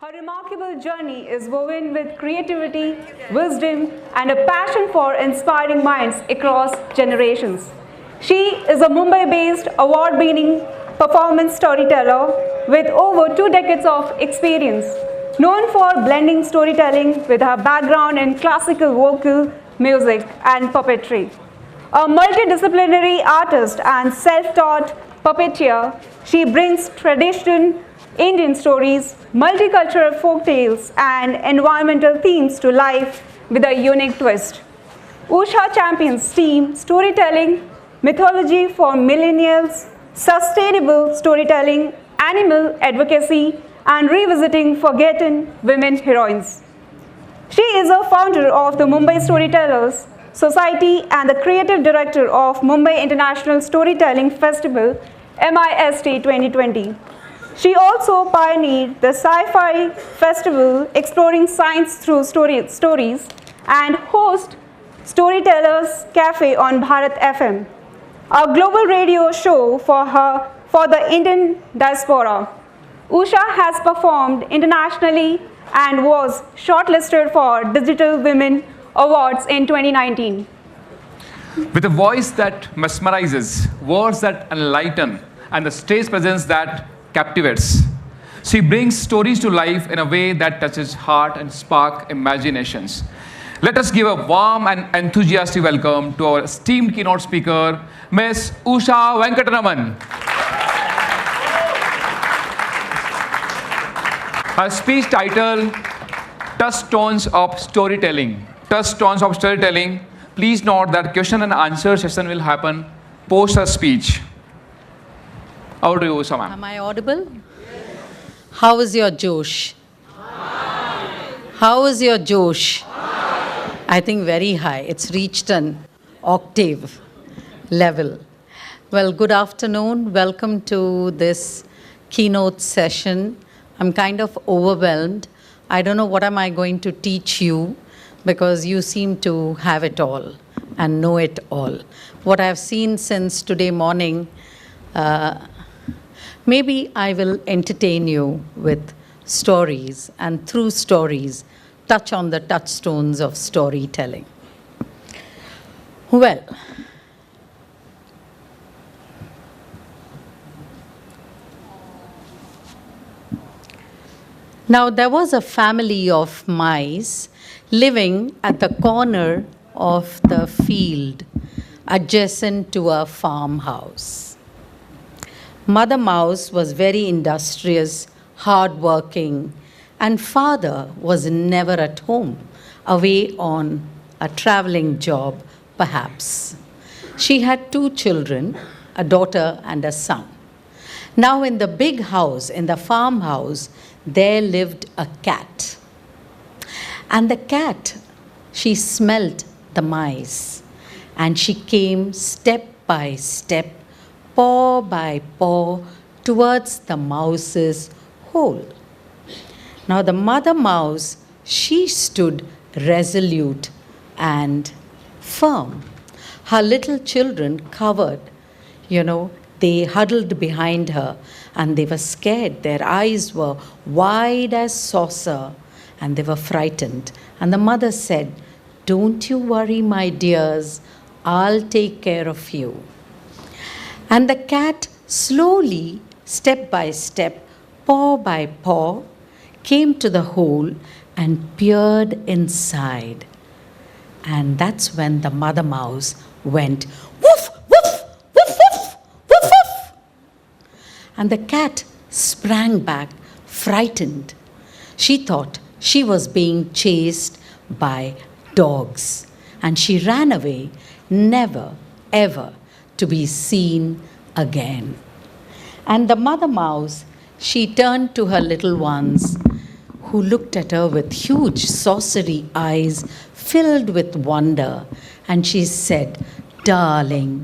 Her remarkable journey is woven with creativity, wisdom, and a passion for inspiring minds across generations. She is a Mumbai-based, award-winning performance storyteller with over 2 decades of experience, known for blending storytelling with her background in classical vocal music and puppetry. A multidisciplinary artist and self-taught puppeteer, she brings traditional Indian stories, multicultural folk tales, and environmental themes to life with a unique twist. Usha champions STEAM storytelling, mythology for millennials, sustainable storytelling, animal advocacy, and revisiting forgotten women heroines. She is a founder of the Mumbai Storytellers Society and the creative director of Mumbai International Storytelling Festival MIST 2020. She also pioneered the Sci-Fi Festival exploring science through stories and hosts Storytellers Cafe on Bharat FM, a global radio show for the Indian diaspora. Usha has performed internationally and was shortlisted for Digital Women Awards in 2019. With a voice that mesmerizes, words that enlighten, and a stage presence that captivates, she brings stories to life in a way that touches heart and spark imaginations. Let us give a warm and enthusiastic welcome to our esteemed keynote speaker, Ms. Usha Venkatraman. Her speech title, Touchstones of Storytelling. Touchstones of Storytelling. Please note that question and answer session will happen post her speech. Over to you, Usha, ma'am. Am I audible? How is your Josh? How is your Josh? I think very high. It's reached an octave level. Well, good afternoon. Welcome to this keynote session. I'm kind of overwhelmed. I don't know what am I going to teach you because you seem to have it all and know it all. What I've seen since today morning, maybe I will entertain you with stories and through stories touch on the touchstones of storytelling. Well, now there was a family of mice living at the corner of the field adjacent to a farmhouse. Mother Mouse was very industrious, hardworking, and father was never at home, away on a traveling job, perhaps. She had 2 children, a daughter and a son. Now in the big house, in the farmhouse, there lived a cat. And the cat, she smelt the mice, and she came step by step, paw by paw, towards the mouse's hole. Now the mother mouse, she stood resolute and firm. Her little children covered, they huddled behind her and they were scared. Their eyes were wide as saucer and they were frightened. And the mother said, "Don't you worry, my dears, I'll take care of you." And the cat slowly, step by step, paw by paw, came to the hole and peered inside. And that's when the mother mouse went, "Woof, woof, woof, woof, woof, woof." And the cat sprang back, frightened. She thought she was being chased by dogs. And she ran away, never, ever to be seen again. And the mother mouse, she turned to her little ones, who looked at her with huge saucery eyes filled with wonder. And she said, "Darling,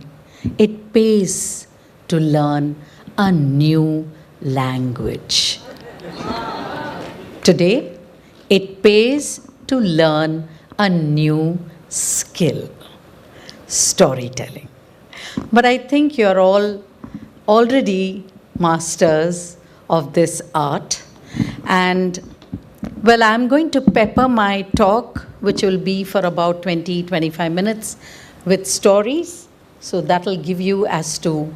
it pays to learn a new language. Today, it pays to learn a new skill, storytelling." But I think you're all already masters of this art. And Well, I'm going to pepper my talk, which will be for about 20-25 minutes, with stories. So that'll give you as to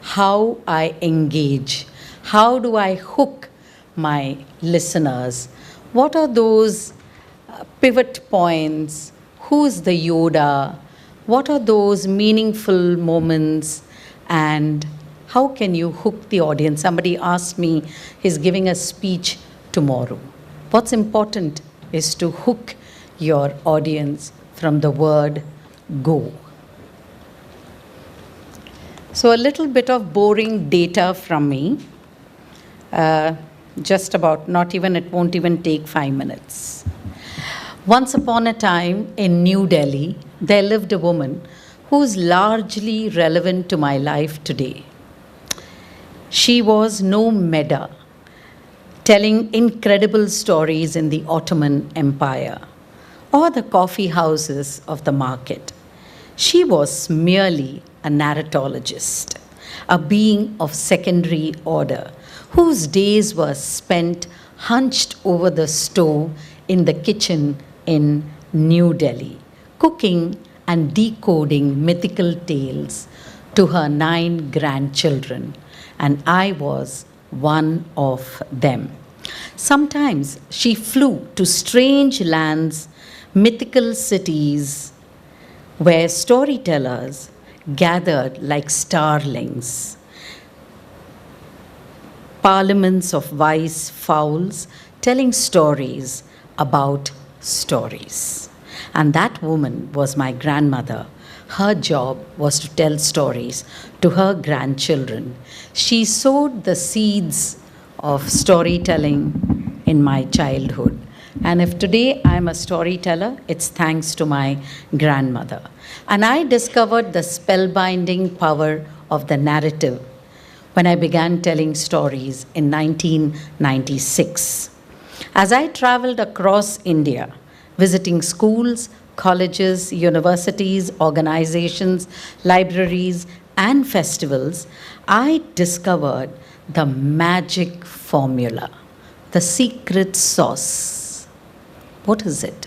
how I engage. How do I hook my listeners? What are those pivot points? Who's the Yoda? What are those meaningful moments? And how can you hook the audience? Somebody asked me, he's giving a speech tomorrow. What's important is to hook your audience from the word go. So a little bit of boring data from me. Just about, not even, it won't even take 5 minutes. Once upon a time in New Delhi, there lived a woman who's largely relevant to my life today. She was no Meda, telling incredible stories in the Ottoman Empire or the coffee houses of the market. She was merely a narratologist, a being of secondary order, whose days were spent hunched over the stove in the kitchen in New Delhi, cooking and decoding mythical tales to her 9 grandchildren, and I was one of them. Sometimes she flew to strange lands, mythical cities, where storytellers gathered like starlings, parliaments of wise fowls telling stories about stories. And that woman was my grandmother. Her job was to tell stories to her grandchildren. She sowed the seeds of storytelling in my childhood. And if today I'm a storyteller, it's thanks to my grandmother. And I discovered the spellbinding power of the narrative when I began telling stories in 1996. As I traveled across India, visiting schools, colleges, universities, organizations, libraries, and festivals, I discovered the magic formula, the secret sauce. What is it?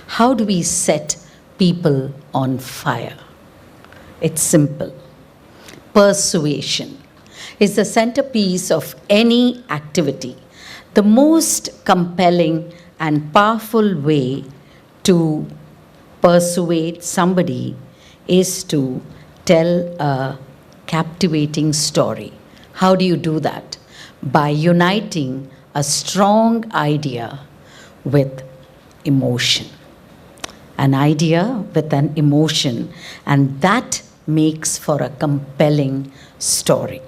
How do we set people on fire? It's simple. Persuasion is the centerpiece of any activity. The most compelling and powerful way to persuade somebody is to tell a captivating story. How do you do that? By uniting a strong idea with emotion. An idea with an emotion, and that makes for a compelling story.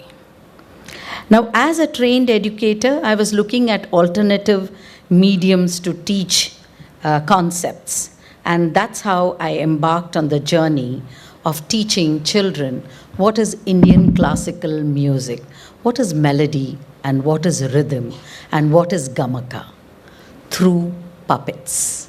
Now, as a trained educator, I was looking at alternative mediums to teach concepts. And that's how I embarked on the journey of teaching children what is Indian classical music, what is melody, and what is rhythm, and what is gamaka, through puppets.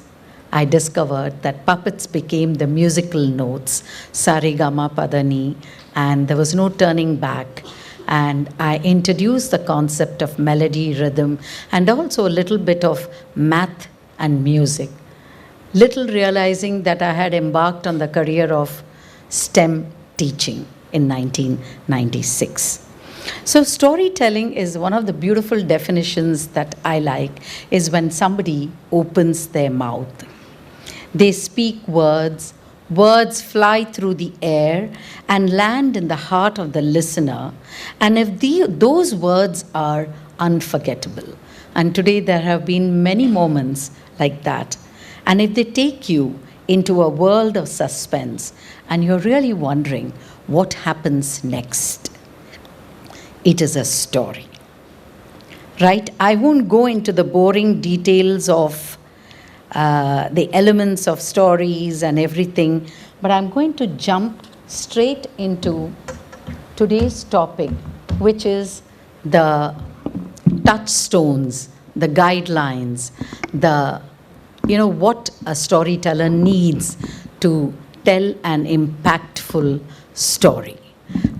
I discovered that puppets became the musical notes, sarigama padani, and there was no turning back. And I introduced the concept of melody, rhythm, and also a little bit of math and music. Little realizing that I had embarked on the career of STEM teaching in 1996. So storytelling is one of the beautiful definitions that I like, is when somebody opens their mouth. They speak words, words fly through the air and land in the heart of the listener. And if those words are unforgettable, and today there have been many moments like that, and if they take you into a world of suspense and you're really wondering what happens next, it is a story. Right? I won't go into the boring details of the elements of stories and everything, but I'm going to jump straight into today's topic, which is the touchstones, the guidelines, what a storyteller needs to tell an impactful story.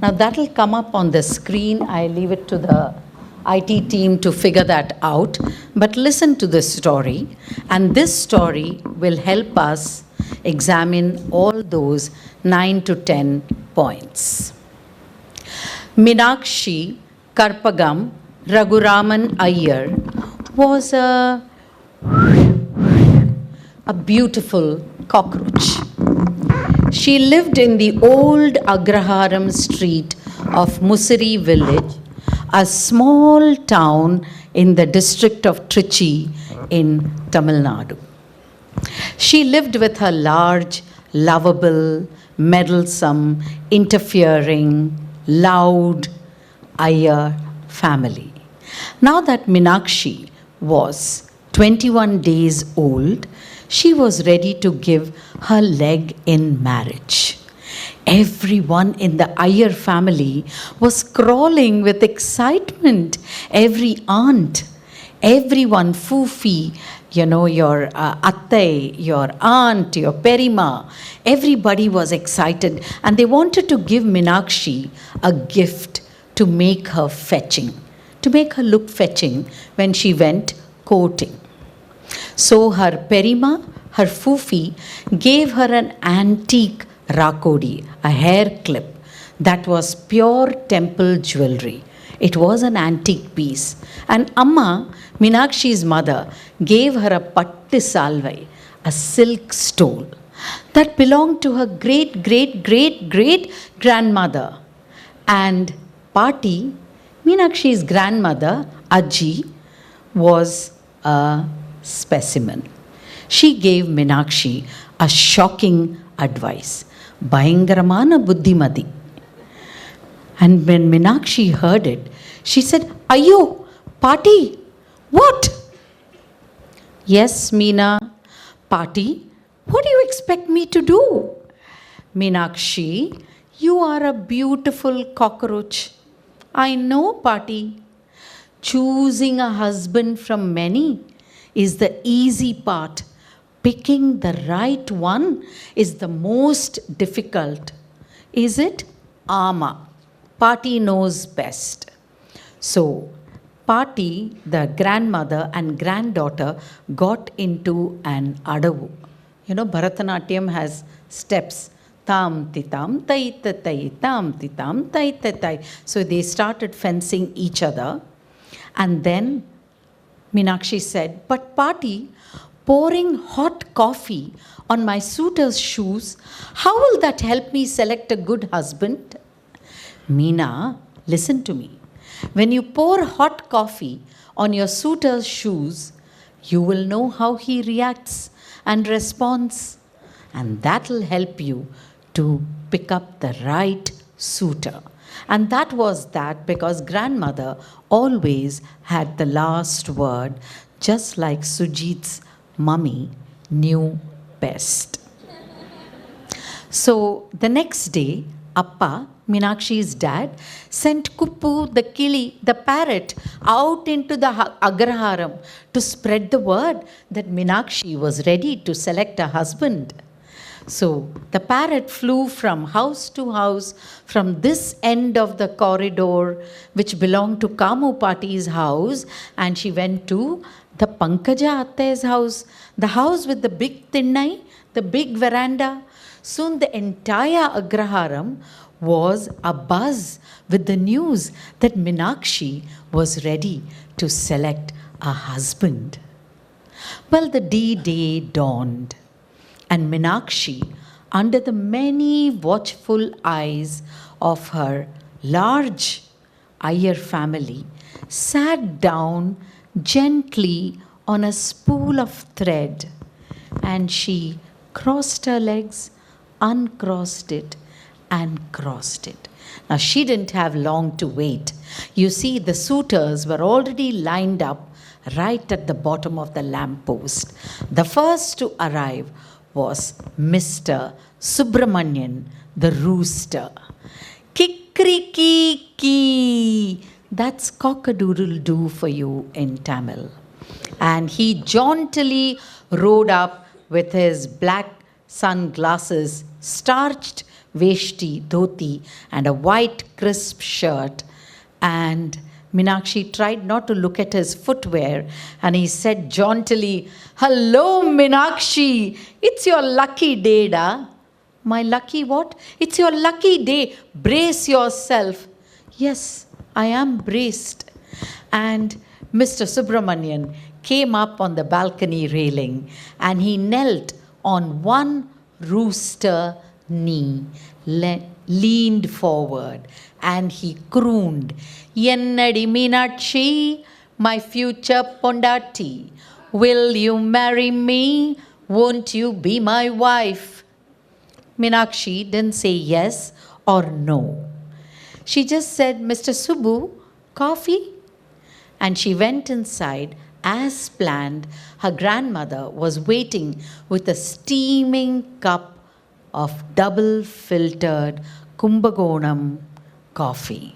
Now that'll come up on the screen. I leave it to the IT team to figure that out. But listen to this story, and this story will help us examine all those 9 to 10 points. Meenakshi Karpagam Raghuraman Iyer was a beautiful cockroach. She lived in the old Agraharam street of Musiri village, a small town in the district of Trichy in Tamil Nadu. She lived with her large, lovable, meddlesome, interfering, loud Iyer family. Now that Meenakshi was 21 days old, she was ready to give her leg in marriage. Everyone in the Iyer family was crawling with excitement. Every aunt, everyone, Fufi, your atte, your aunt, your perima, everybody was excited, and they wanted to give Meenakshi a gift to make her fetching, to make her look fetching when she went courting. So her perima, her fufi, gave her an antique rakodi, a hair clip that was pure temple jewelry. It was an antique piece. And Amma, Meenakshi's mother, gave her a patti salvai, a silk stole that belonged to her great, great, great, great grandmother. And Pati, Meenakshi's grandmother, Aji, was a specimen. She gave Meenakshi a shocking advice. Bhayangaramana buddhimati. And when Meenakshi heard it, she said, Ayo, Pati, what? Yes, Meena. Pati, what do you expect me to do? Meenakshi, you are a beautiful cockroach. I know, Pati. Choosing a husband from many is the easy part. Picking the right one is the most difficult. Is it? Ama. Pati knows best. So, Pati, the grandmother and granddaughter, got into an adavu. Bharatanatyam has steps. Tam titam tai tai tam titam tai tai. So they started fencing each other. And then Meenakshi said, but Pati, pouring hot coffee on my suitor's shoes, how will that help me select a good husband? Meena, listen to me. When you pour hot coffee on your suitor's shoes, you will know how he reacts and responds. And that will help you to pick up the right suitor. And that was that because grandmother always had the last word, just like Sujit's mummy knew best. So the next day, Appa, Meenakshi's dad, sent Kuppu, the kili, the parrot, out into the Agraharam to spread the word that Meenakshi was ready to select a husband. So the parrot flew from house to house, from this end of the corridor, which belonged to Kamu Pati's house, and she went to the Pankaja Atte's house, the house with the big thinnai, the big veranda. Soon the entire Agraharam was abuzz with the news that Meenakshi was ready to select a husband. Well, the D-Day dawned. And Meenakshi, under the many watchful eyes of her large Iyer family, sat down gently on a spool of thread, and she crossed her legs, uncrossed it, and crossed it. Now, she didn't have long to wait. You see, the suitors were already lined up right at the bottom of the lamppost. The first to arrive was Mr. Subramanian, the rooster. Kikriki, that's cock-a-doodle-doo for you in Tamil. And he jauntily rode up with his black sunglasses, starched veshti, dhoti, and a white crisp shirt. And Meenakshi tried not to look at his footwear and he said jauntily, "Hello, Meenakshi. It's your lucky day, da." "My lucky what?" "It's your lucky day. Brace yourself." "Yes, I am braced." And Mr. Subramanian came up on the balcony railing and he knelt on one rooster knee, leaned forward, and he crooned, "Yennadi Meenakshi, my future pondati, will you marry me? Won't you be my wife?" Meenakshi didn't say yes or no. She just said, "Mr. Subbu, coffee?" And she went inside. As planned, her grandmother was waiting with a steaming cup of double filtered Kumbakonam coffee.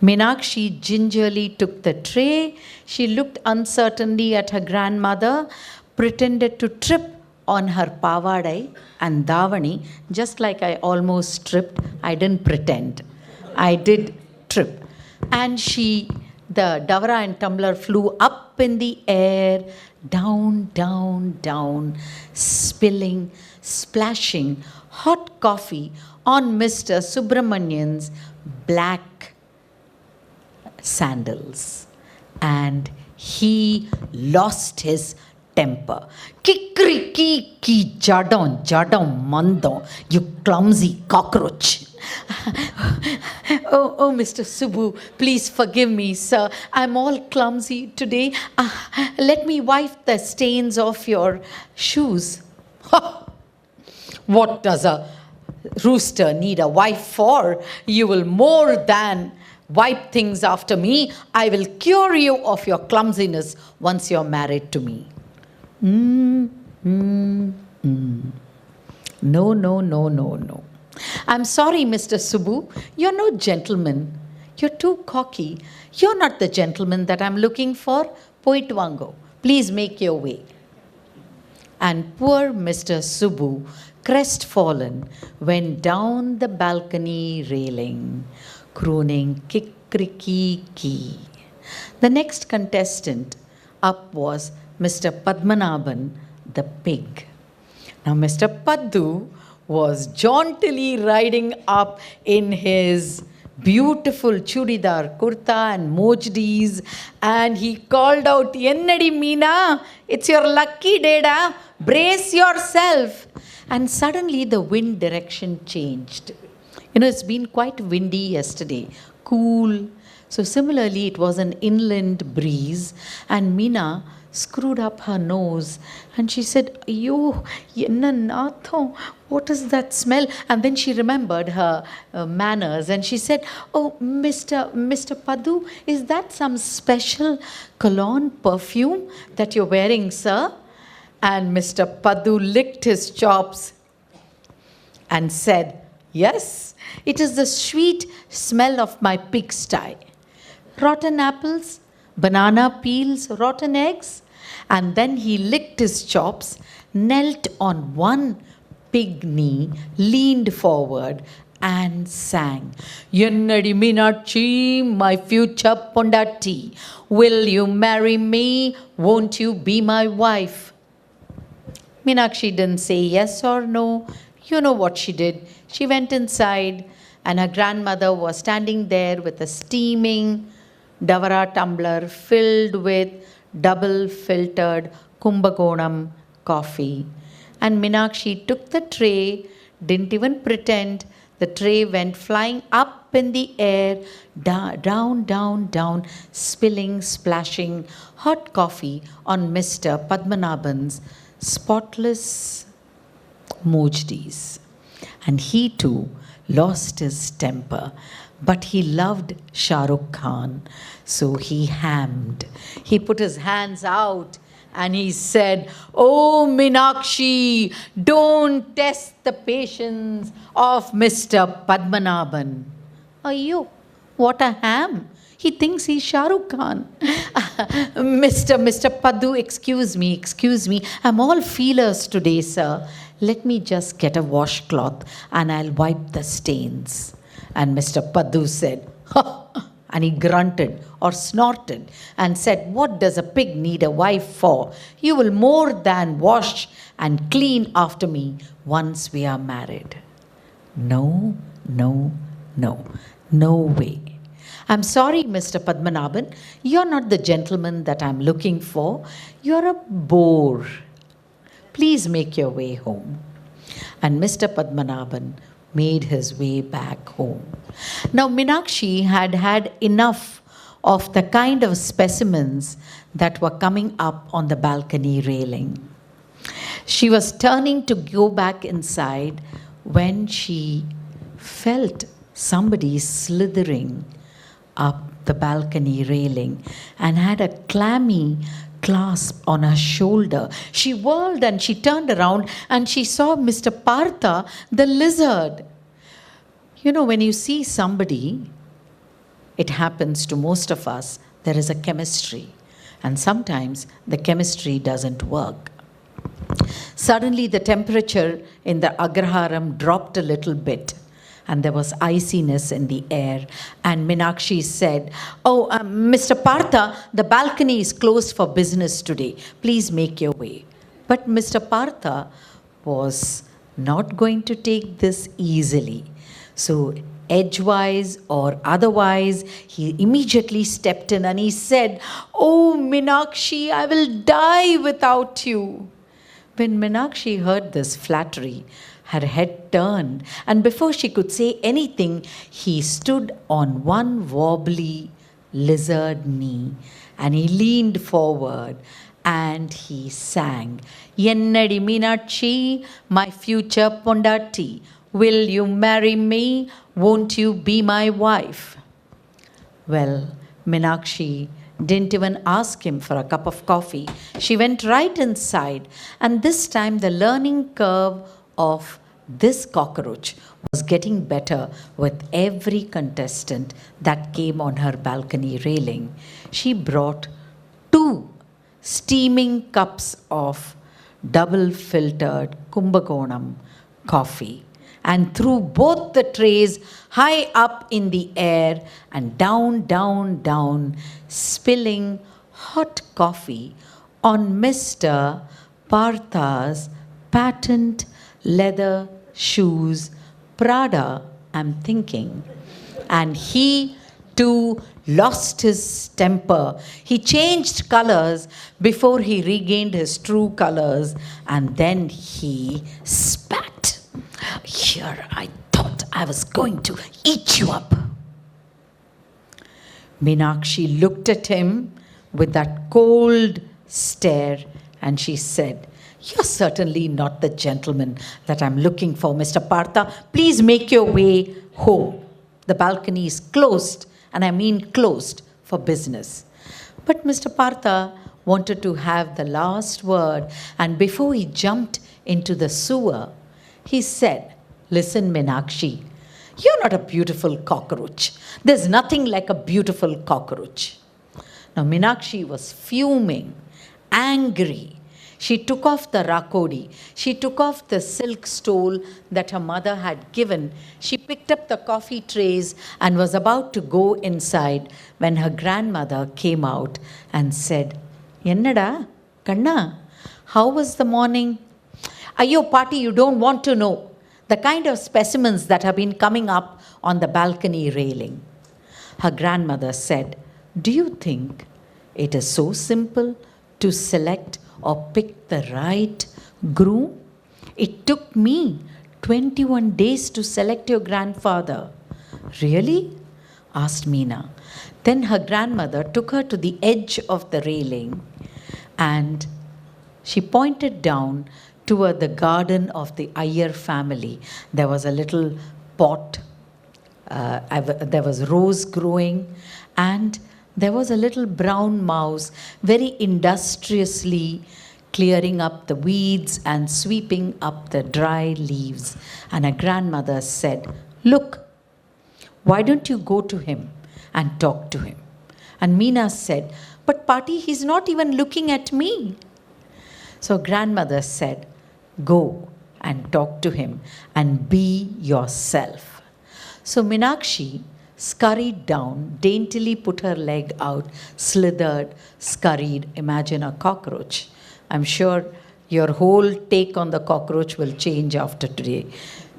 Meenakshi gingerly took the tray. She looked uncertainly at her grandmother, pretended to trip on her pavadai and davani, just like I almost tripped. I didn't pretend. I did trip. And the davara and tumbler flew up in the air, down, down, down, spilling, splashing hot coffee on Mr. Subramanian's black sandals. And he lost his temper. "Kikriki ki jadon, jadon mando, you clumsy cockroach." Oh, Mr. Subbu, please forgive me, sir. I'm all clumsy today. Let me wipe the stains off your shoes. What does a rooster need a wife for? You will more than wipe things after me. I will cure you of your clumsiness once you're married to me. No, no, no, no, no. I'm sorry, Mr. Subbu. You're no gentleman. You're too cocky. You're not the gentleman that I'm looking for. Poitwango. Please make your way. And poor Mr. Subbu, crestfallen, went down the balcony railing, crooning kikriki. The next contestant up was Mr. Padmanabhan, the pig. Now, Mr. Paddu was jauntily riding up in his beautiful chudidar kurta and mojdis, and he called out, "Yennadi Meena, it's your lucky day, da. Brace yourself." And suddenly the wind direction changed. It's been quite windy yesterday, cool. So similarly, it was an inland breeze, and Meena screwed up her nose and she said, "Yo, yenna natho, what is that smell?" And then she remembered her manners and she said, "Oh, Mr. Paddu, is that some special cologne perfume that you're wearing, sir?" And Mr. Paddu licked his chops and said, "Yes, it is the sweet smell of my pigsty. Rotten apples, banana peels, rotten eggs." And then he licked his chops, knelt on one pig knee, leaned forward and sang, "Yennadi Meenakshi, my future pondati, will you marry me? Won't you be my wife?" Meenakshi didn't say yes or no. You know what she did. She went inside and her grandmother was standing there with a steaming davara tumbler filled with double filtered Kumbakonam coffee. And Meenakshi took the tray, didn't even pretend. The tray went flying up in the air, down, down, down, spilling, splashing hot coffee on Mr. Padmanabhan's spotless mojdis. And he too lost his temper. But he loved Shah Rukh Khan, so he hammed. He put his hands out and he said, "Oh, Meenakshi, don't test the patience of Mr. Padmanabhan." Ayyo, what a ham. He thinks he's Shah Rukh Khan. Mr. Paddu, excuse me. I'm all feelers today, sir. Let me just get a washcloth and I'll wipe the stains. And Mr. Paddu said, And he grunted or snorted and said, "What does a pig need a wife for? You will more than wash and clean after me once we are married." No, no, no, no way. "I'm sorry, Mr. Padmanabhan, you're not the gentleman that I'm looking for. You're a bore. Please make your way home." And Mr. Padmanabhan made his way back home. Now, Meenakshi had had enough of the kind of specimens that were coming up on the balcony railing. She was turning to go back inside when she felt somebody slithering up the balcony railing and had a clammy clasp on her shoulder. She whirled and she turned around and she saw Mr. Partha, the lizard. You know, when you see somebody, it happens to most of us, there is a chemistry. And sometimes the chemistry doesn't work. Suddenly the temperature in the Agraharam dropped a little bit. And there was iciness in the air. And Meenakshi said, "Oh, Mr. Partha, the balcony is closed for business today. Please make your way." But Mr. Partha was not going to take this easily. So edgewise or otherwise, he immediately stepped in and he said, "Oh, Meenakshi, I will die without you." When Meenakshi heard this flattery, her head turned, and before she could say anything, he stood on one wobbly lizard knee, and he leaned forward and he sang, "Yennadi Meenakshi, my future pondati, will you marry me? Won't you be my wife?" Well, Meenakshi didn't even ask him for a cup of coffee. She went right inside, and this time the learning curve of this cockroach was getting better with every contestant that came on her balcony railing. She brought 2 steaming cups of double filtered Kumbakonam coffee and threw both the trays high up in the air and down, down, down, spilling hot coffee on Mr. Partha's patent leather shoes, Prada, I'm thinking. And he too lost his temper. He changed colors before he regained his true colors, and then he spat. "Here, I thought I was going to eat you up." Meenakshi looked at him with that cold stare and she said, "You're certainly not the gentleman that I'm looking for, Mr. Partha. Please make your way home. The balcony is closed, and I mean closed for business." But Mr. Partha wanted to have the last word, and before he jumped into the sewer, he said, "Listen, Meenakshi, you're not a beautiful cockroach. There's nothing like a beautiful cockroach." Now, Meenakshi was fuming, angry. She took off the rakodi. She took off the silk stole that her mother had given. She picked up the coffee trays and was about to go inside when her grandmother came out and said, "Ennada, Kanna, how was the morning?" "Ayyo, Paati, you don't want to know the kind of specimens that have been coming up on the balcony railing." Her grandmother said, "Do you think it is so simple to select or pick the right groom? It took me 21 days to select your grandfather." "Really?" asked Meena. Then her grandmother took her to the edge of the railing and she pointed down toward the garden of the Iyer family. There was a little pot, there was rose growing, and there was a little brown mouse very industriously clearing up the weeds and sweeping up the dry leaves. And her grandmother said, "Look, why don't you go to him and talk to him?" And Meena said, "But Paati, he's not even looking at me." So grandmother said, "Go and talk to him and be yourself." So Meenakshi scurried down, daintily put her leg out, slithered, scurried. Imagine a cockroach. I'm sure your whole take on the cockroach will change after today.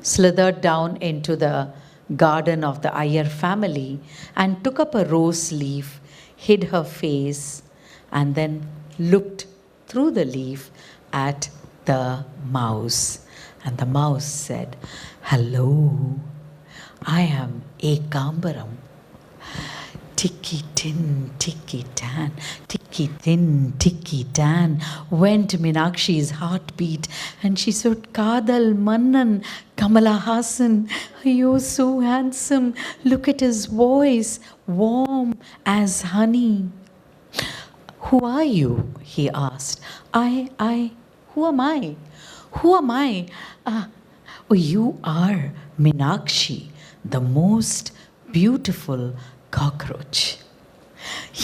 Slithered down into the garden of the Iyer family and took up a rose leaf, hid her face, and then looked through the leaf at the mouse. And the mouse said, "Hello, I am Ekambaram." Tikki tin, tikki tan, tikki tin, tikki tan, went Meenakshi's heartbeat, and she said, "Kadal Mannan, Kamala Hassan, you're so handsome. Look at his voice, warm as honey." "Who are you?" he asked. Who am I? Who am I? Oh, you are Meenakshi, the most beautiful cockroach.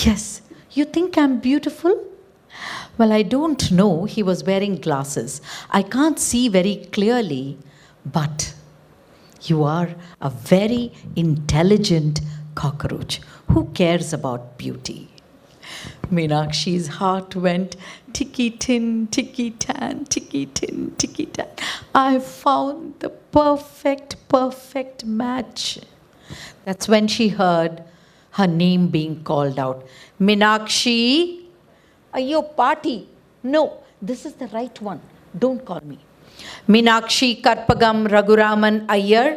"Yes, you think I'm beautiful?" "Well, I don't know." He was wearing glasses. "I can't see very clearly, but you are a very intelligent cockroach. Who cares about beauty?" Meenakshi's heart went tikki tin, tikki tan, tikki tin, tikki tan. "I found the perfect match." That's when she heard her name being called out. "Meenakshi!" "Ayyo, party." "No, this is the right one. Don't call me." "Meenakshi Karpagam Raghuraman Iyer,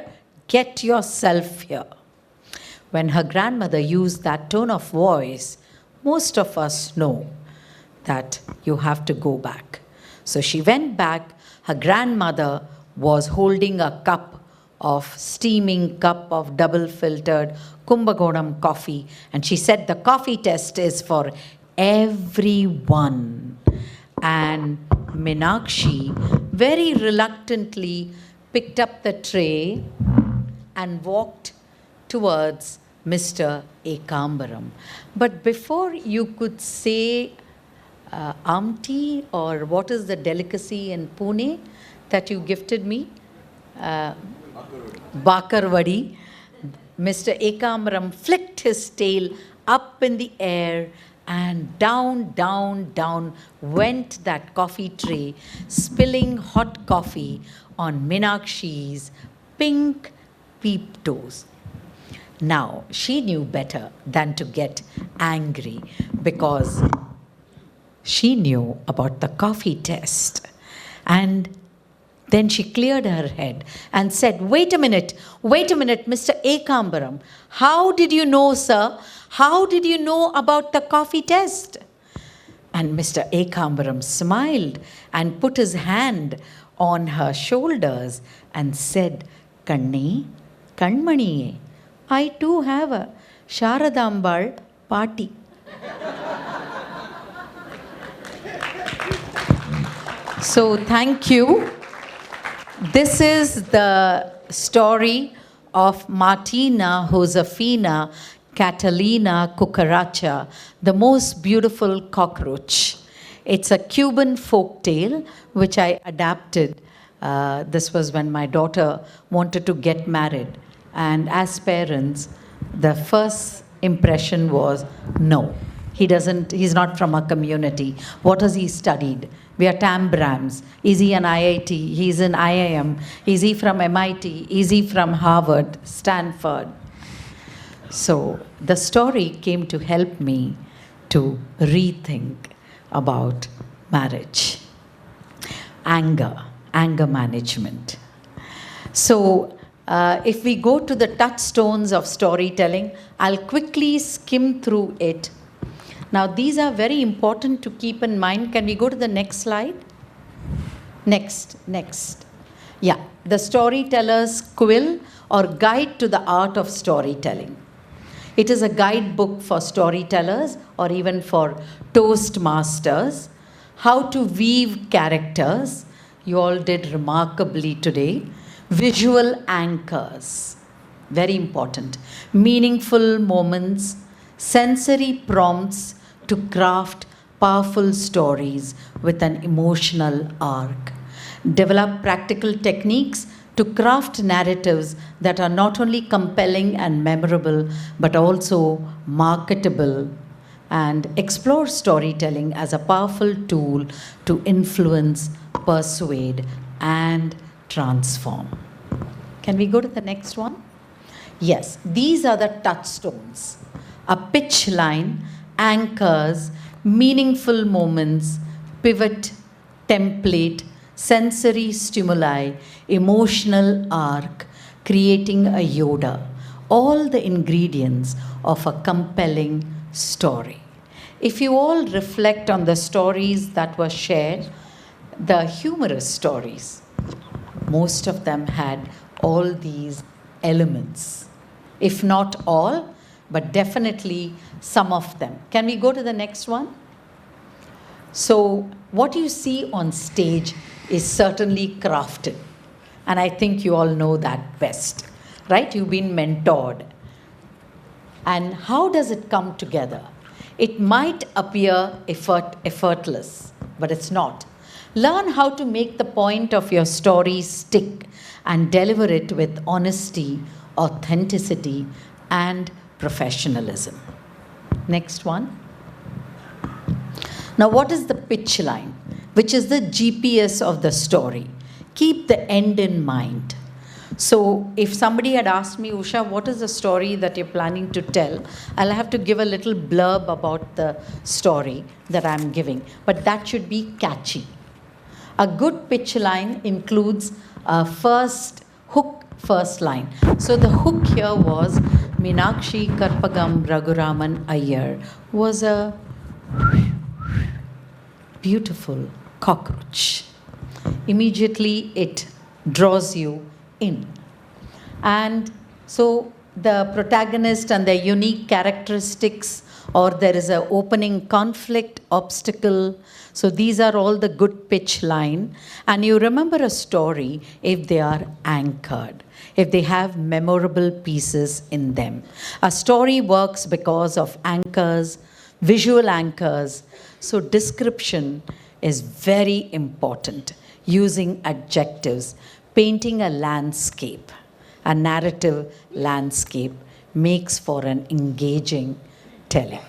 get yourself here." When her grandmother used that tone of voice, most of us know that you have to go back. So she went back. Her grandmother was holding a steaming cup of double filtered Kumbakonam coffee, and she said, "The coffee test is for everyone." And Meenakshi very reluctantly picked up the tray and walked towards Mr. Ekambaram. But before you could say amti, or what is the delicacy in Pune that you gifted me? Bakarwadi. Mr. Ekambaram flicked his tail up in the air, and down went that coffee tray, spilling hot coffee on Meenakshi's pink peep toes. Now, she knew better than to get angry, because she knew about the coffee test. And then she cleared her head and said, wait a minute, Mr. Ekambaram. How did you know, sir? How did you know about the coffee test?" And Mr. Ekambaram smiled and put his hand on her shoulders and said, "Kanni, Kanmani, I too have a Sharadambal party." So thank you. This is the story of Martina Josefina Catalina Cucaracha, the most beautiful cockroach. It's a Cuban folk tale which I adapted. This was when my daughter wanted to get married. And as parents, the first impression was, no, he's not from our community. What has he studied? We are Tambrams. Is he an IIT? He's an IIM. Is he from MIT? Is he from Harvard, Stanford? So the story came to help me to rethink about marriage. Anger management. So if we go to the touchstones of storytelling, I'll quickly skim through it. Now, these are very important to keep in mind. Can we go to the next slide? Next. Yeah, the storyteller's quill or guide to the art of storytelling. It is a guidebook for storytellers or even for Toastmasters. How to weave characters. You all did remarkably today. Visual anchors. Very important. Meaningful moments. Sensory prompts to craft powerful stories with an emotional arc. Develop practical techniques to craft narratives that are not only compelling and memorable, but also marketable, and explore storytelling as a powerful tool to influence, persuade, and transform. Can we go to the next one? Yes, these are the touchstones. A pitch line, anchors, meaningful moments, pivot, template, sensory stimuli, emotional arc, creating a Yoda, all the ingredients of a compelling story. If you all reflect on the stories that were shared, the humorous stories, most of them had all these elements. If not all, but definitely some of them. Can we go to the next one? So, what you see on stage is certainly crafted. And I think you all know that best, right? You've been mentored. And how does it come together? It might appear effortless, but it's not. Learn how to make the point of your story stick and deliver it with honesty, authenticity, and professionalism. Next one. Now, what is the pitch line, which is the GPS of the story? Keep the end in mind. So, if somebody had asked me, Usha, what is the story that you're planning to tell? I'll have to give a little blurb about the story that I'm giving, but that should be catchy. A good pitch line includes a first hook, first line. So, the hook here was Meenakshi Karpagam Raghuraman Iyer was a beautiful cockroach. Immediately it draws you in. And so the protagonist and their unique characteristics, or there is an opening conflict, obstacle. So these are all the good pitch line. And you remember a story if they are anchored, if they have memorable pieces in them. A story works because of anchors, visual anchors. So description is very important. Using adjectives, painting a landscape, a narrative landscape makes for an engaging telling.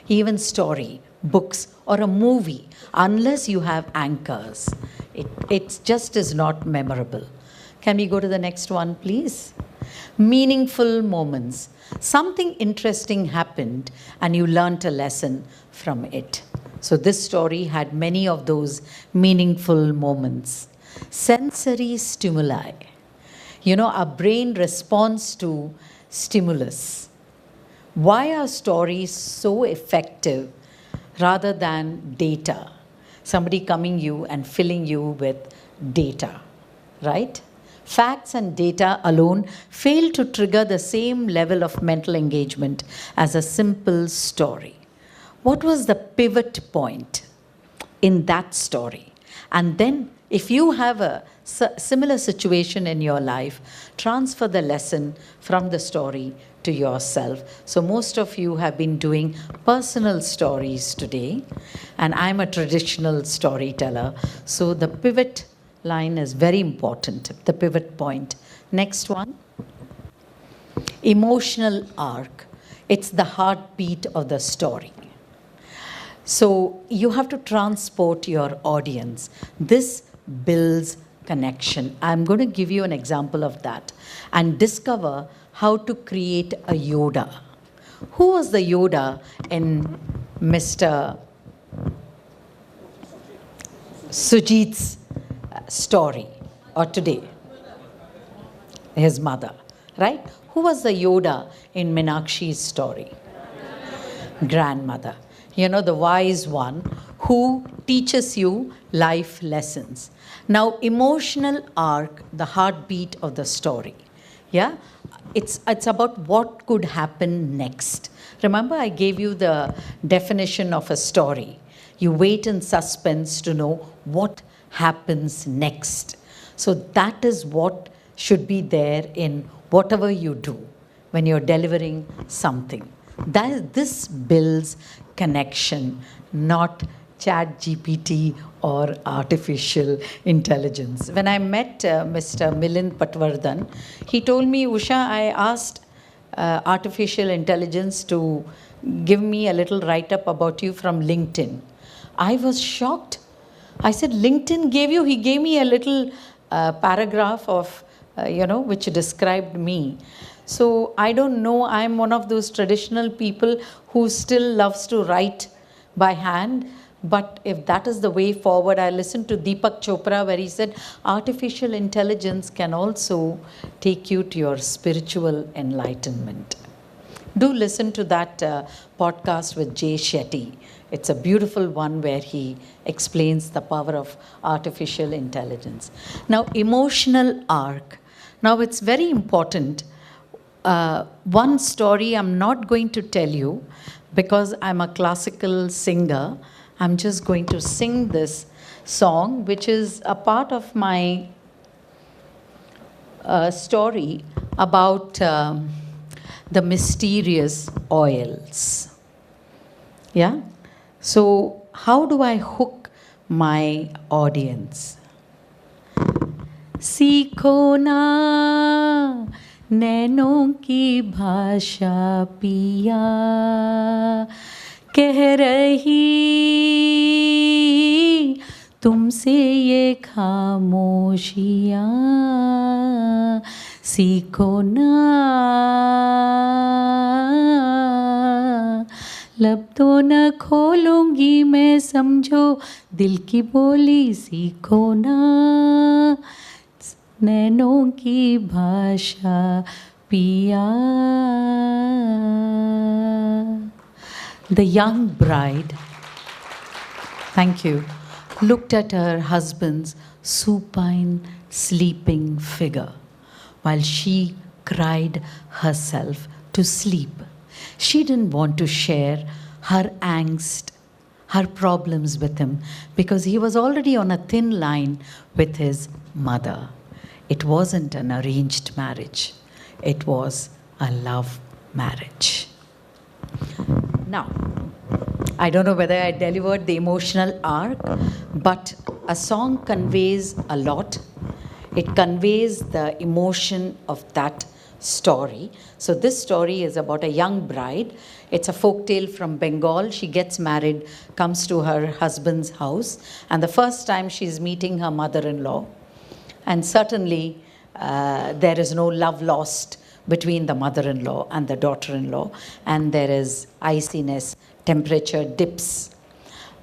Even story, books, or a movie, unless you have anchors, it just is not memorable. Can we go to the next one, please? Meaningful moments. Something interesting happened and you learnt a lesson from it. So this story had many of those meaningful moments. Sensory stimuli. You know, our brain responds to stimulus. Why are stories so effective rather than data? Somebody coming you and filling you with data, right? Facts and data alone fail to trigger the same level of mental engagement as a simple story. What was the pivot point in that story? And then, if you have a similar situation in your life, transfer the lesson from the story to yourself. So most of you have been doing personal stories today, and I'm a traditional storyteller. So the pivot line is very important, the pivot point. Next one. Emotional arc. It's the heartbeat of the story. So you have to transport your audience. This builds connection. I'm going to give you an example of that and discover how to create a Yoda. Who was the Yoda in Mr. Sujit's story, or today? His mother, right? Who was the Yoda in Meenakshi's story? Grandmother. You know, the wise one who teaches you life lessons. Now, emotional arc, the heartbeat of the story. Yeah? It's about what could happen next. Remember, I gave you the definition of a story. You wait in suspense to know what happens next. So that is what should be there in whatever you do when you're delivering something. This builds connection, not Chat GPT or artificial intelligence. When I met Mr. Milind Patwardhan, he told me, Usha, I asked artificial intelligence to give me a little write-up about you from LinkedIn. I was shocked. I said, LinkedIn gave you? He gave me a little paragraph of, which described me. So I don't know, I'm one of those traditional people who still loves to write by hand. But if that is the way forward, I listened to Deepak Chopra where he said, artificial intelligence can also take you to your spiritual enlightenment. Do listen to that podcast with Jay Shetty. It's a beautiful one where he explains the power of artificial intelligence. Now, emotional arc. Now, it's very important. One story I'm not going to tell you because I'm a classical singer. I'm just going to sing this song, which is a part of my story about the mysterious oils. Yeah? So, how do I hook my audience? सीखो ना नैनों की भाषा पिया कह रही तुमसे ये खामोशियाँ सीखो ना लब तो न खोलूंगी मैं समझो दिल की बोली सीखो ना नैनों की भाषा पिया. The young bride, thank you, looked at her husband's supine, sleeping figure while she cried herself to sleep. She didn't want to share her angst, her problems with him because he was already on a thin line with his mother. It wasn't an arranged marriage. It was a love marriage. Now, I don't know whether I delivered the emotional arc, but a song conveys a lot. It conveys the emotion of that story. So this story is about a young bride. It's a folktale from Bengal. She gets married, comes to her husband's house, and the first time she's meeting her mother-in-law. And certainly there is no love lost between the mother-in-law and the daughter-in-law, and there is iciness, temperature dips.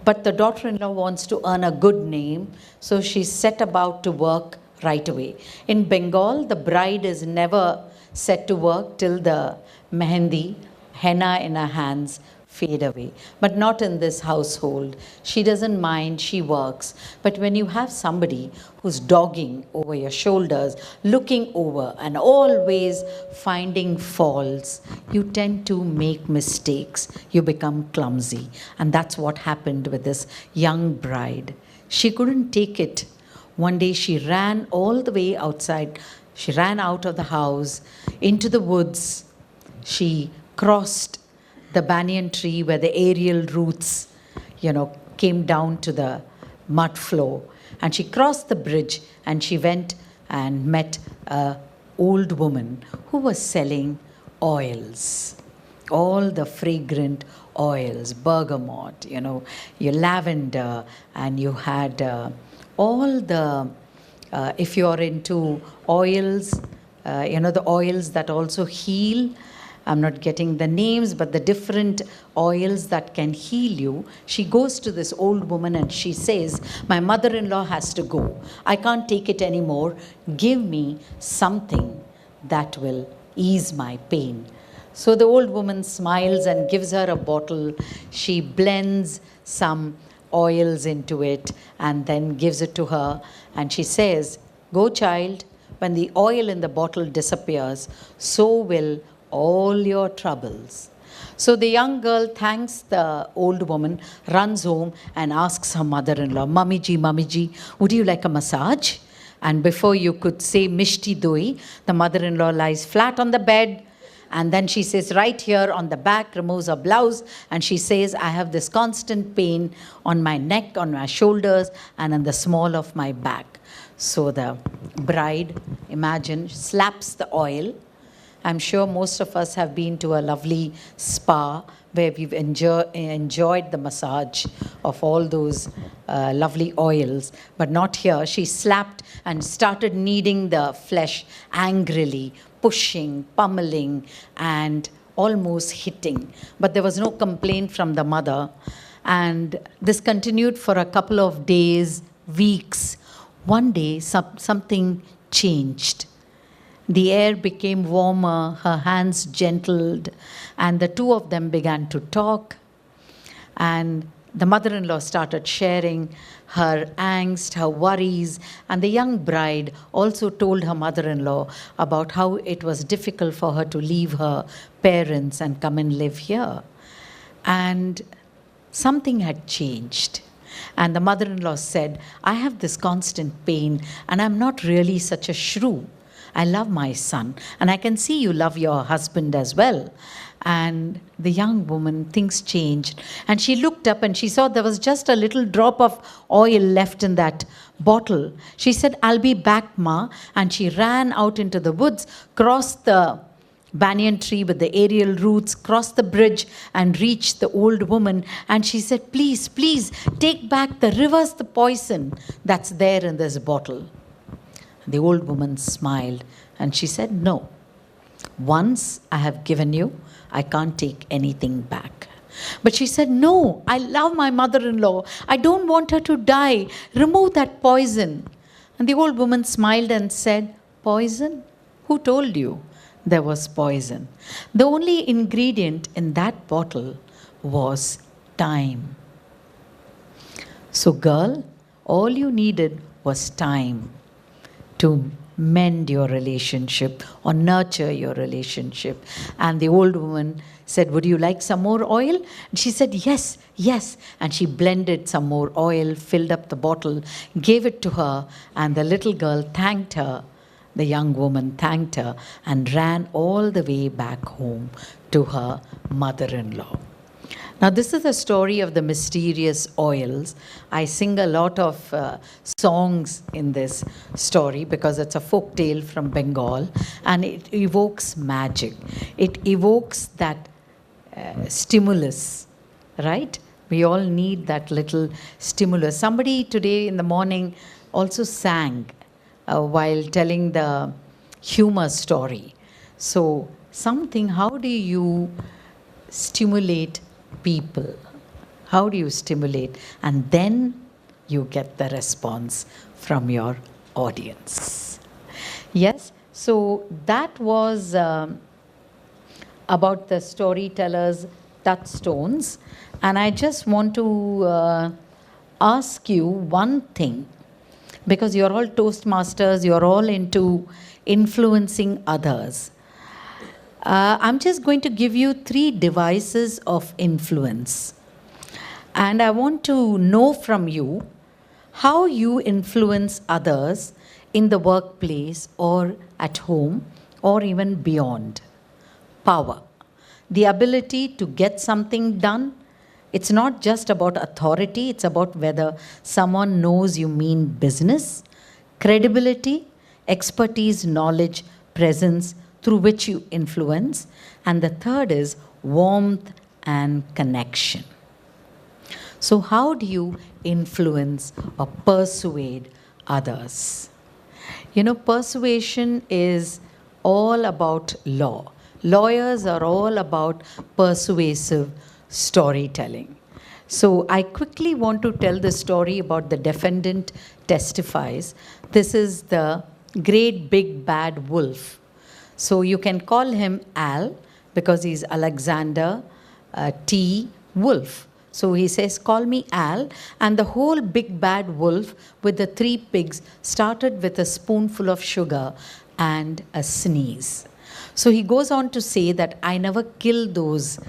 But the daughter-in-law wants to earn a good name, so she set about to work right away. In Bengal, the bride is never set to work till the mehendi, henna in her hands, fade away. But not in this household. She doesn't mind, she works. But when you have somebody who's dogging over your shoulders, looking over and always finding faults, you tend to make mistakes. You become clumsy. And that's what happened with this young bride. She couldn't take it. One day she ran all the way outside. She ran out of the house into the woods. She crossed the banyan tree where the aerial roots, came down to the mud floor. And she crossed the bridge and she went and met an old woman who was selling oils. All the fragrant oils, bergamot, your lavender, and you had all the, if you're into oils, the oils that also heal. I'm not getting the names, but the different oils that can heal you. She goes to this old woman and she says, my mother-in-law has to go. I can't take it anymore. Give me something that will ease my pain. So the old woman smiles and gives her a bottle. She blends some oils into it and then gives it to her. And she says, go child, when the oil in the bottle disappears, so will all your troubles. So the young girl thanks the old woman, runs home and asks her mother-in-law, Mummy ji, would you like a massage? And before you could say Mishti Doi, the mother-in-law lies flat on the bed And then she says, right here on the back, removes her blouse, and she says, I have this constant pain on my neck, on my shoulders, and in the small of my back. So the bride, imagine, slaps the oil. I'm sure most of us have been to a lovely spa where we've enjoyed the massage of all those lovely oils, but not here. She slapped and started kneading the flesh angrily, pushing, pummeling, and almost hitting. But there was no complaint from the mother. And this continued for a couple of days, weeks. One day, something changed. The air became warmer, her hands gentled, and the two of them began to talk. And the mother-in-law started sharing her angst, her worries, and the young bride also told her mother-in-law about how it was difficult for her to leave her parents and come and live here. And something had changed. And the mother-in-law said, I have this constant pain, and I'm not really such a shrew. I love my son, and I can see you love your husband as well. And the young woman, things changed. And she looked up and she saw there was just a little drop of oil left in that bottle. She said, I'll be back, Ma. And she ran out into the woods, crossed the banyan tree with the aerial roots, crossed the bridge and reached the old woman. And she said, please, please, take back the reverse the poison that's there in this bottle. The old woman smiled and she said, no. Once I have given you, I can't take anything back. But she said, no, I love my mother-in-law. I don't want her to die. Remove that poison. And the old woman smiled and said, poison? Who told you there was poison? The only ingredient in that bottle was time. So girl, all you needed was time to mend your relationship or nurture your relationship. And the old woman said, would you like some more oil? And she said, yes, yes. And she blended some more oil, filled up the bottle, gave it to her, and the little girl thanked her. The young woman thanked her and ran all the way back home to her mother-in-law. Now, this is the story of the mysterious oils. I sing a lot of songs in this story because it's a folk tale from Bengal, and it evokes magic. It evokes that stimulus, right? We all need that little stimulus. Somebody today in the morning also sang while telling the humor story. So, how do you stimulate people? How do you stimulate? And then you get the response from your audience. Yes, so that was about the storyteller's touchstones. And I just want to ask you one thing, because you're all Toastmasters, you're all into influencing others. I'm just going to give you 3 devices of influence. And I want to know from you how you influence others in the workplace or at home or even beyond. Power. The ability to get something done. It's not just about authority, it's about whether someone knows you mean business. Credibility, expertise, knowledge, presence, through which you influence. And the third is warmth and connection. So how do you influence or persuade others? You know, persuasion is all about law. Lawyers are all about persuasive storytelling. So I quickly want to tell the story about the defendant testifies. This is the great big bad wolf. So you can call him Al because he's Alexander T. Wolf. So he says, call me Al. And the whole big bad wolf with the 3 pigs started with a spoonful of sugar and a sneeze. So he goes on to say that I never killed those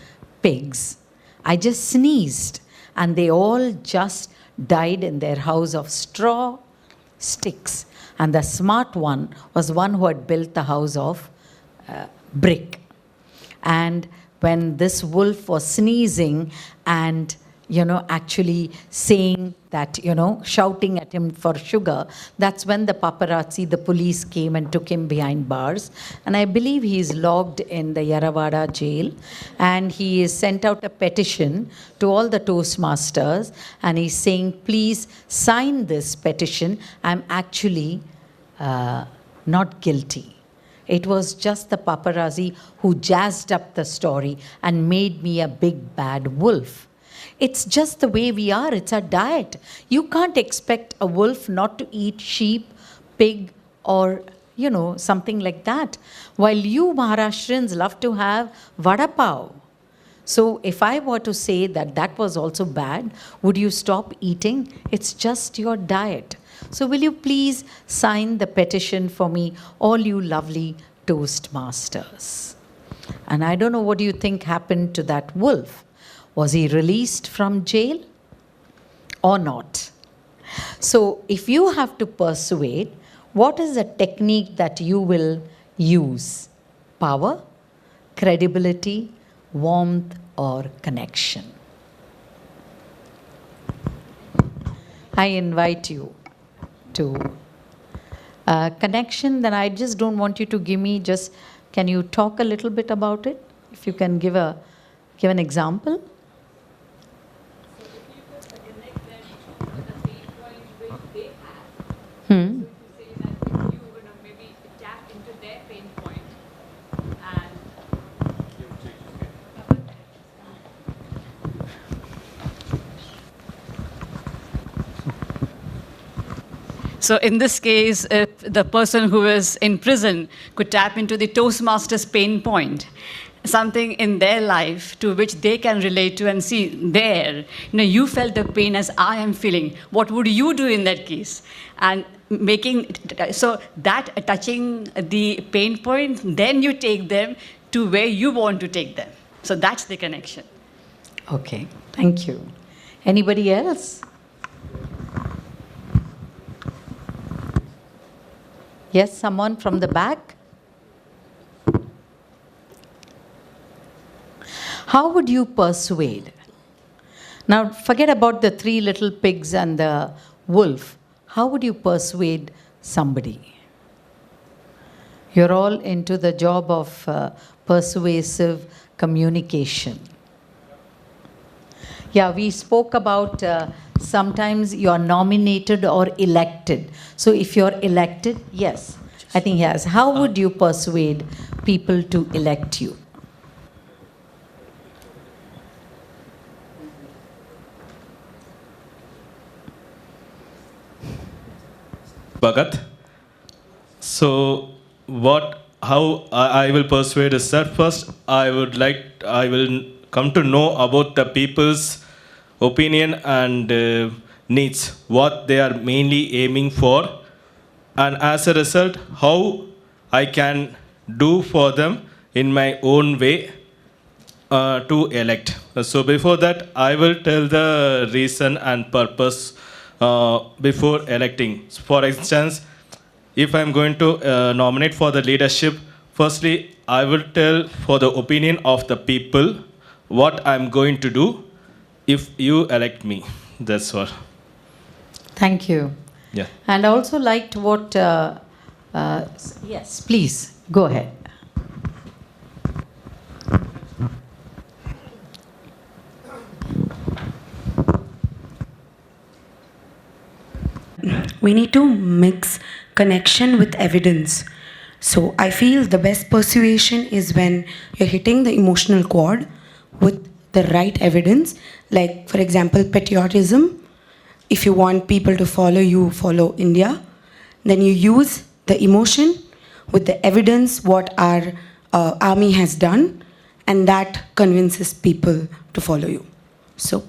pigs. I just sneezed. And they all just died in their house of straw, sticks. And the smart one was one who had built the house of brick. And when this wolf was sneezing and, actually saying that, shouting at him for sugar, that's when the paparazzi, the police came and took him behind bars. And I believe he's logged in the Yaravada jail. And he has sent out a petition to all the Toastmasters. And he's saying, please sign this petition. I'm actually not guilty. It was just the paparazzi who jazzed up the story and made me a big bad wolf. It's just the way we are. It's our diet. You can't expect a wolf not to eat sheep, pig, or, something like that. While you Maharashtrians love to have vada pav. So if I were to say that that was also bad, would you stop eating? It's just your diet. So will you please sign the petition for me, all you lovely Toastmasters? And I don't know, what do you think happened to that wolf? Was he released from jail or not? So if you have to persuade, what is the technique that you will use? Power, credibility, warmth, or connection? I invite you to connection. Then I just don't want you to give me just, can you talk a little bit about it? If you can give an example. Hmm. So in this case, if the person who is in prison could tap into the Toastmaster's pain point, something in their life to which they can relate to and see there, you felt the pain as I am feeling. What would you do in that case? And so that touching the pain point, then you take them to where you want to take them. So that's the connection. Okay, thank you. Anybody else? Yes, someone from the back? How would you persuade? Now, forget about the 3 little pigs and the wolf. How would you persuade somebody? You're all into the job of persuasive communication. Yeah, we spoke about sometimes you're nominated or elected. So if you're elected, yes, I think yes. How would you persuade people to elect you? Bhagat. So how I will persuade is that first I will come to know about the people's opinion and needs, what they are mainly aiming for, and as a result, how I can do for them in my own way to elect. So before that, I will tell the reason and purpose before electing. For instance, if I'm going to nominate for the leadership, firstly, I will tell for the opinion of the people what I'm going to do if you elect me. That's what. Thank you. Yeah. And I also liked what, yes, please, go ahead. We need to mix connection with evidence. So I feel the best persuasion is when you're hitting the emotional chord with the right evidence. Like, for example, patriotism. If you want people to follow you, follow India, then you use the emotion with the evidence what our army has done, and that convinces people to follow you. So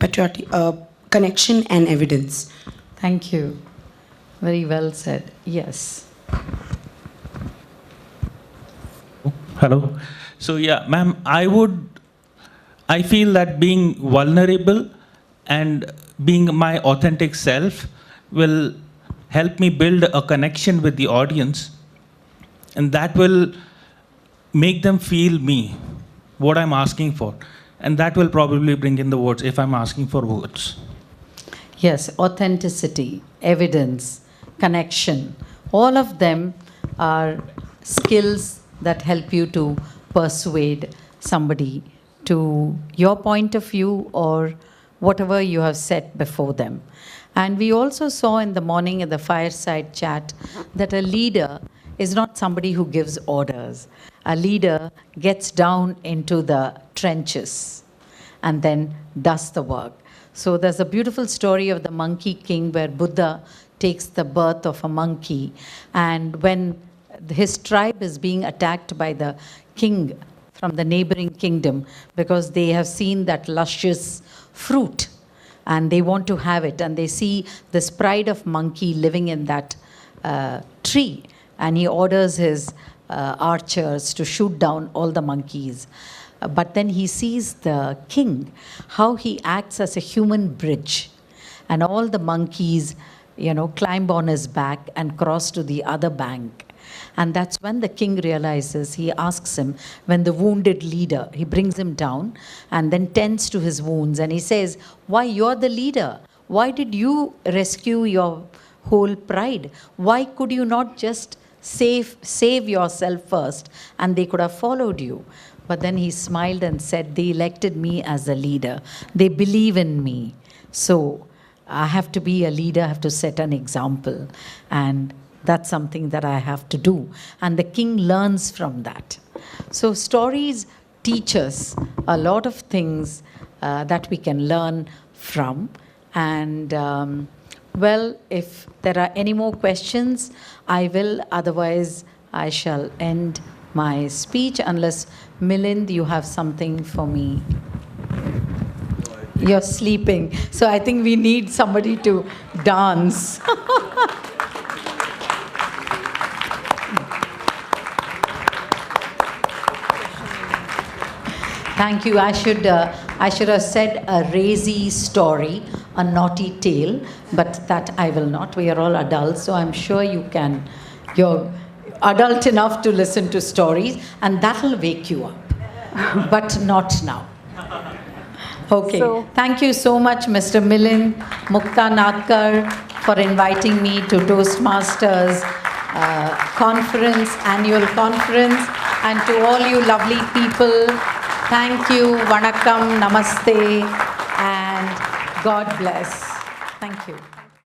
connection and evidence. Thank you. Very well said. Yes. Hello. So yeah, ma'am, I feel that being vulnerable and being my authentic self will help me build a connection with the audience, and that will make them feel me. what I'm asking for. And that will probably bring in the words if I'm asking for words. Yes, authenticity, evidence, connection, all of them are skills that help you to persuade somebody to your point of view or whatever you have set before them. And we also saw in the morning at the fireside chat that a leader is not somebody who gives orders. A leader gets down into the trenches and then does the work. So there's a beautiful story of the Monkey King where Buddha takes the birth of a monkey, and when his tribe is being attacked by the king from the neighboring kingdom because they have seen that luscious fruit and they want to have it, and they see this pride of monkey living in that tree, and he orders his archers to shoot down all the monkeys. But then he sees the king, how he acts as a human bridge, and all the monkeys, climb on his back and cross to the other bank. And that's when the king realizes, he asks him, when the wounded leader, he brings him down and then tends to his wounds. And he says, why, you're the leader. Why did you rescue your whole pride? Why could you not just save yourself first and they could have followed you? But then he smiled and said, they elected me as a leader. They believe in me. So I have to be a leader, I have to set an example. And that's something that I have to do. And the king learns from that. So stories teach us a lot of things that we can learn from. And well, if there are any more questions, I will. Otherwise, I shall end my speech unless, Milind, you have something for me. You're sleeping. So I think we need somebody to dance. Thank you. I should have said a razy story, a naughty tale, but that I will not. We are all adults, so I'm sure you're adult enough to listen to stories, and that'll wake you up, but not now. Okay. Thank you so much, Mr. Milind Mukta Nadkar, for inviting me to Toastmasters annual conference, and to all you lovely people. Thank you, Vanakkam, Namaste, and God bless. Thank you.